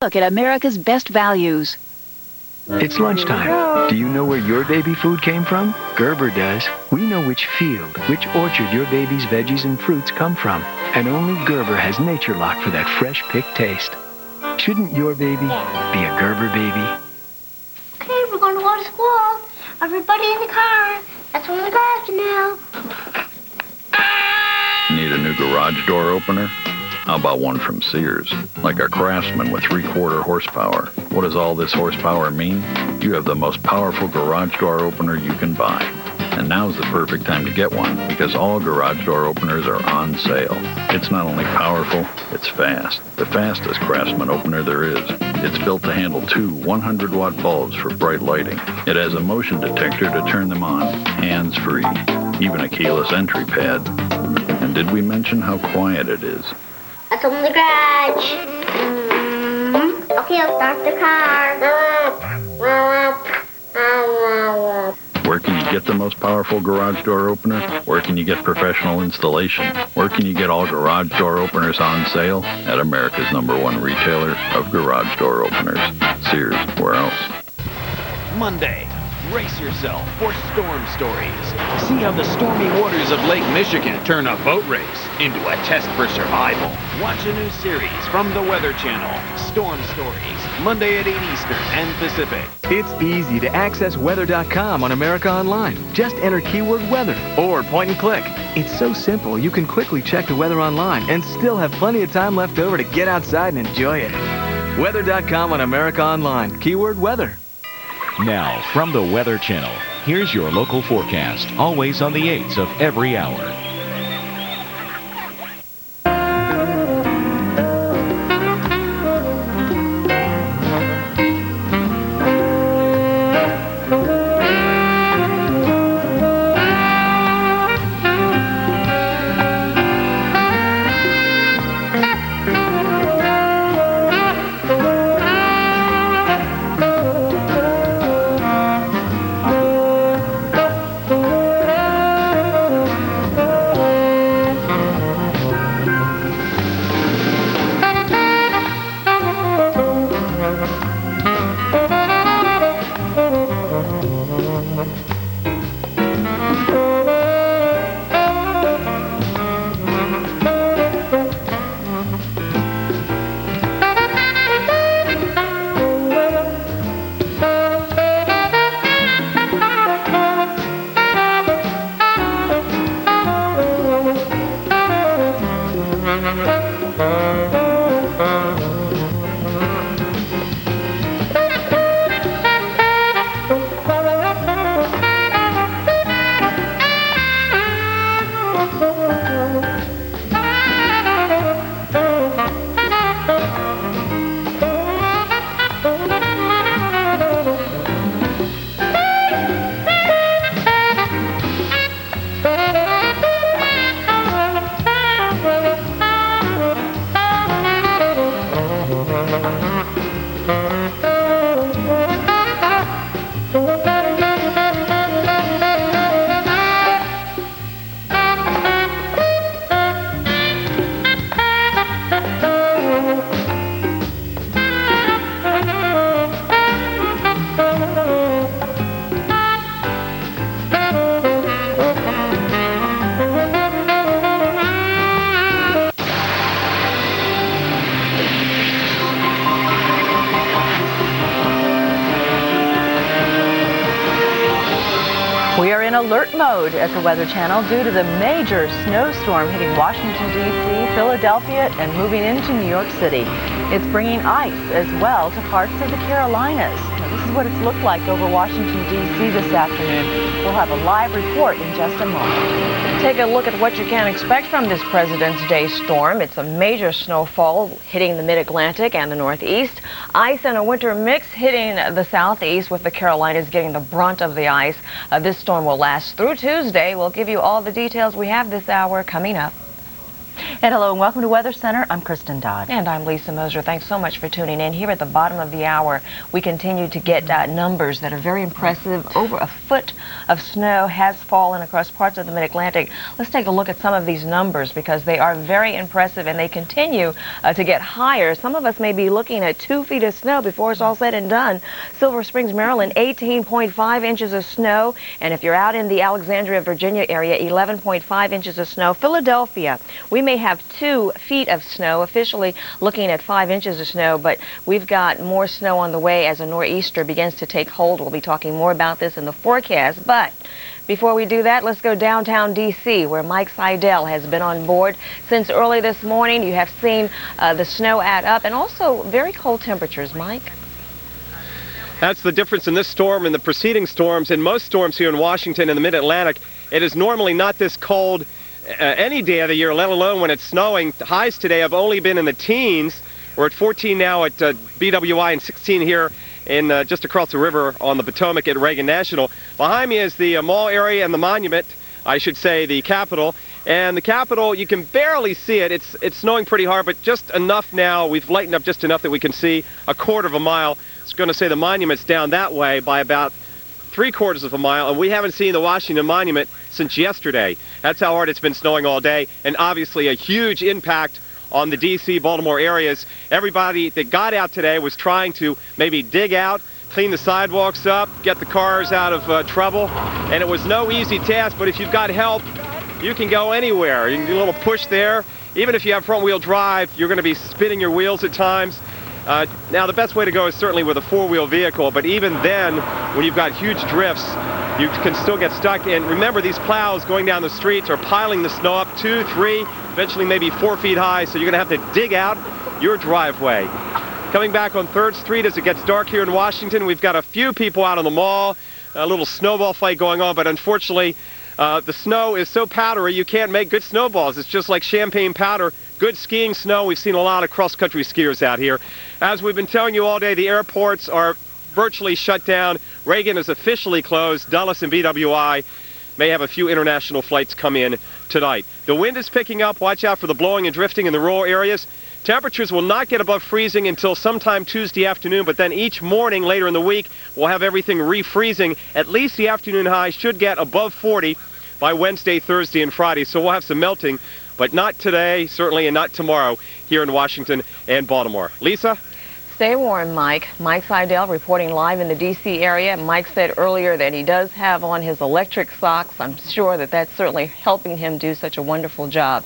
Look at America's best values. It's lunchtime. Do you know where your baby food came from? Gerber does. We know which field, which orchard your baby's veggies and fruits come from. And only Gerber has Nature Lock for that fresh picked taste. Shouldn't your baby be a Gerber baby? Okay, we're going to go to school. Everybody in the car. That's from the garage now. Need a new garage door opener? How about one from Sears? Like a Craftsman with 3/4 horsepower. What does all this horsepower mean? You have the most powerful garage door opener you can buy. And now's the perfect time to get one because all garage door openers are on sale. It's not only powerful, it's fast. The fastest Craftsman opener there is. It's built to handle two 100-watt bulbs for bright lighting. It has a motion detector to turn them on, hands-free, even a keyless entry pad. And did we mention how quiet it is? Let's open the garage. Okay, I'll start the car. Where can you get the most powerful garage door opener? Where can you get professional installation? Where can you get all garage door openers on sale? At America's #1 retailer of garage door openers. Sears, where else? Monday, brace yourself for storm stories. See how the stormy waters of Lake Michigan turn a boat race into a test for survival. Watch a new series from the Weather Channel, Storm Stories, Monday at 8 Eastern and Pacific. It's easy to access weather.com on America Online. Just enter keyword weather or point and click. It's so simple you can quickly check the weather online and still have plenty of time left over to get outside and enjoy it. Weather.com on America Online. Keyword weather. Now, from the Weather Channel, here's your local forecast, always on the 8s of every hour. We are in alert mode at the Weather Channel due to the major snowstorm hitting Washington, D.C., Philadelphia, and moving into New York City. It's bringing ice as well to parts of the Carolinas. Now, this is what it's looked like over Washington, D.C. this afternoon. We'll have a live report in just a moment. Take a look at what you can expect from this President's Day storm. It's a major snowfall hitting the mid-Atlantic and the Northeast. Ice and a winter mix hitting the Southeast, with the Carolinas getting the brunt of the ice. This storm will last through Tuesday. We'll give you all the details we have this hour coming up. And hello and welcome to Weather Center. I'm Kristen Dodd. And I'm Lisa Moser. Thanks so much for tuning in. Here at the bottom of the hour, we continue to get numbers that are very impressive. Over a foot of snow has fallen across parts of the Mid-Atlantic. Let's take a look at some of these numbers because they are very impressive and they continue to get higher. Some of us may be looking at 2 feet of snow before it's all said and done. Silver Springs, Maryland, 18.5 inches of snow. And if you're out in the Alexandria, Virginia area, 11.5 inches of snow. Philadelphia, we may have 2 feet of snow, officially looking at 5 inches of snow, but we've got more snow on the way as a nor'easter begins to take hold. We'll be talking more about this in the forecast, but before we do that, let's go downtown D.C., where Mike Seidel has been on board since early this morning. You have seen the snow add up and also very cold temperatures, Mike. That's the difference in this storm and the preceding storms. In most storms here in Washington and the Mid-Atlantic, it is normally not this cold any day of the year, let alone when it's snowing. The highs today have only been in the teens. We're at 14 now at BWI and 16 here in just across the river on the Potomac at Reagan National. Behind me is the mall area and the monument, I should say the Capitol. And the Capitol, you can barely see it. It's snowing pretty hard, but just enough now. We've lightened up just enough that we can see a quarter of a mile. It's going to say the monument's down that way by about 3/4 of a mile, and we haven't seen the Washington Monument since yesterday. That's how hard it's been snowing all day, and obviously a huge impact on the D.C., Baltimore areas. Everybody that got out today was trying to maybe dig out, clean the sidewalks up, get the cars out of trouble, and it was no easy task, but if you've got help, you can go anywhere. You can do a little push there. Even if you have front-wheel drive, you're going to be spinning your wheels at times. Now, the best way to go is certainly with a 4-wheel vehicle, but even then, when you've got huge drifts, you can still get stuck. And remember, these plows going down the streets are piling the snow up 2, 3, eventually maybe 4 feet high, so you're going to have to dig out your driveway. Coming back on 3rd Street as it gets dark here in Washington, we've got a few people out on the mall, a little snowball fight going on, but unfortunately, the snow is so powdery you can't make good snowballs. It's just like champagne powder. Good skiing snow. We've seen a lot of cross-country skiers out here. As we've been telling you all day, the airports are virtually shut down. Reagan is officially closed. Dulles and BWI may have a few international flights come in tonight. The wind is picking up. Watch out for the blowing and drifting in the rural areas. Temperatures will not get above freezing until sometime Tuesday afternoon, but then each morning later in the week, we'll have everything refreezing. At least the afternoon high should get above 40 by Wednesday, Thursday, and Friday. So we'll have some melting, but not today, certainly, and not tomorrow here in Washington and Baltimore. Lisa? Stay warm, Mike. Mike Seidel reporting live in the D.C. area. Mike said earlier that he does have on his electric socks. I'm sure that that's certainly helping him do such a wonderful job.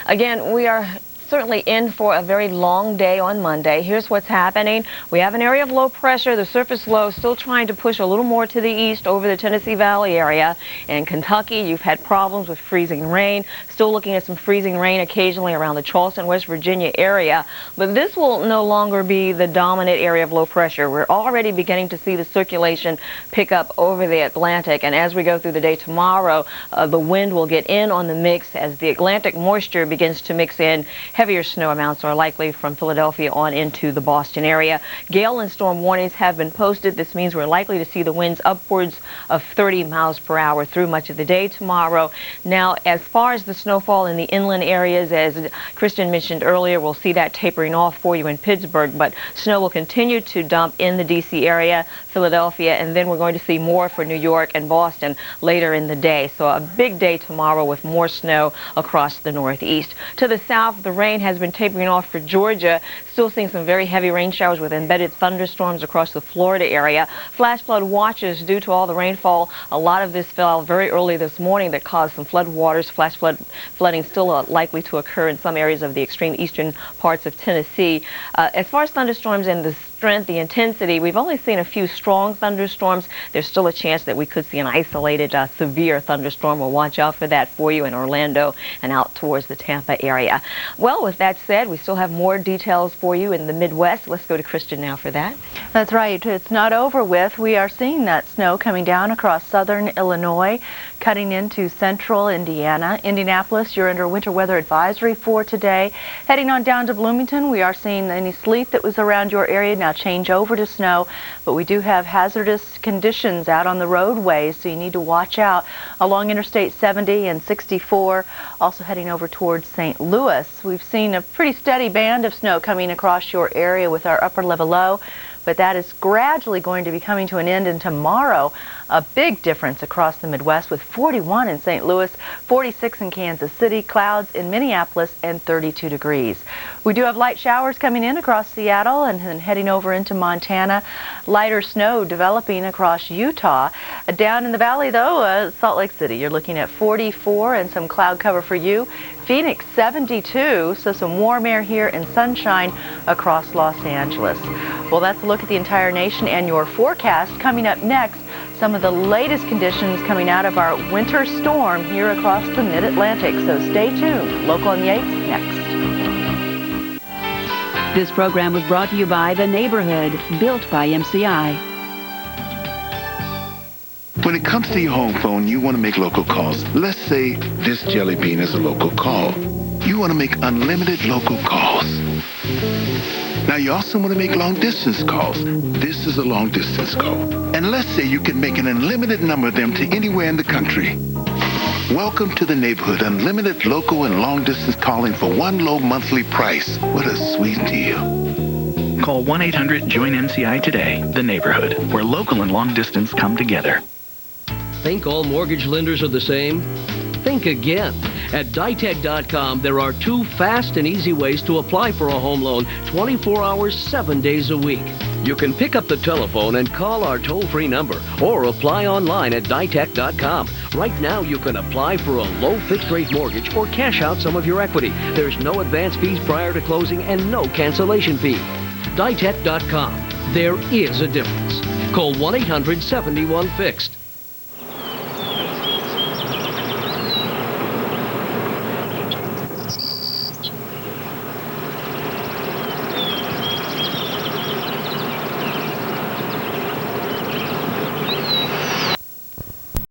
Again, we are certainly in for a very long day on Monday. Here's what's happening. We have an area of low pressure. The surface low still trying to push a little more to the east over the Tennessee Valley area. In Kentucky, you've had problems with freezing rain. Still looking at some freezing rain occasionally around the Charleston, West Virginia area. But this will no longer be the dominant area of low pressure. We're already beginning to see the circulation pick up over the Atlantic. And as we go through the day tomorrow, the wind will get in on the mix as the Atlantic moisture begins to mix in. Heavier snow amounts are likely from Philadelphia on into the Boston area. Gale and storm warnings have been posted. This means we're likely to see the winds upwards of 30 miles per hour through much of the day tomorrow. Now, as far as the snowfall in the inland areas, as Kristen mentioned earlier, we'll see that tapering off for you in Pittsburgh, but snow will continue to dump in the D.C. area, Philadelphia, and then we're going to see more for New York and Boston later in the day. So a big day tomorrow with more snow across the Northeast. To the south, the rain has been tapering off for Georgia. Still seeing some very heavy rain showers with embedded thunderstorms across the Florida area. Flash flood watches due to all the rainfall. A lot of this fell very early this morning that caused some flood waters. Flash flooding still likely to occur in some areas of the extreme eastern parts of Tennessee. As far as thunderstorms and the strength, the intensity, we've only seen a few strong thunderstorms. There's still a chance that we could see an isolated severe thunderstorm. We'll watch out for that for you in Orlando and out towards the Tampa area. Well, with that said, we still have more details for you in the Midwest. Let's go to Kristen now for that. That's right. It's not over with. We are seeing that snow coming down across southern Illinois cutting into central Indiana. Indianapolis, you're under winter weather advisory for today. Heading on down to Bloomington, we are seeing any sleet that was around your area now change over to snow, but we do have hazardous conditions out on the roadways, so you need to watch out along Interstate 70 and 64. Also heading over towards St. Louis. We've seen a pretty steady band of snow coming across your area with our upper level low, but that is gradually going to be coming to an end, and tomorrow a big difference across the Midwest with 41 in St. Louis, 46 in Kansas City, clouds in Minneapolis, and 32 degrees. We do have light showers coming in across Seattle and then heading over into Montana. Lighter snow developing across Utah. Down in the valley, though, Salt Lake City, you're looking at 44 and some cloud cover for you. Phoenix 72, so some warm air here and sunshine across Los Angeles. Well, that's a look at the entire nation and your forecast. Coming up next, some of the latest conditions coming out of our winter storm here across the Mid-Atlantic. So stay tuned. Local on the 8th next. This program was brought to you by The Neighborhood, built by MCI. When it comes to your home phone, you want to make local calls. Let's say this jelly bean is a local call. You want to make unlimited local calls. Now you also want to make long-distance calls. This is a long-distance call. And let's say you can make an unlimited number of them to anywhere in the country. Welcome to The Neighborhood, unlimited local and long-distance calling for one low monthly price. What a sweet deal. Call 1-800-JOIN-MCI today. The Neighborhood, where local and long distance come together. Think all mortgage lenders are the same? Think again. At Ditech.com, there are 2 fast and easy ways to apply for a home loan 24 hours, 7 days a week. You can pick up the telephone and call our toll-free number or apply online at Ditech.com. Right now, you can apply for a low fixed-rate mortgage or cash out some of your equity. There's no advance fees prior to closing and no cancellation fee. Ditech.com. There is a difference. Call 1-800-71-FIXED.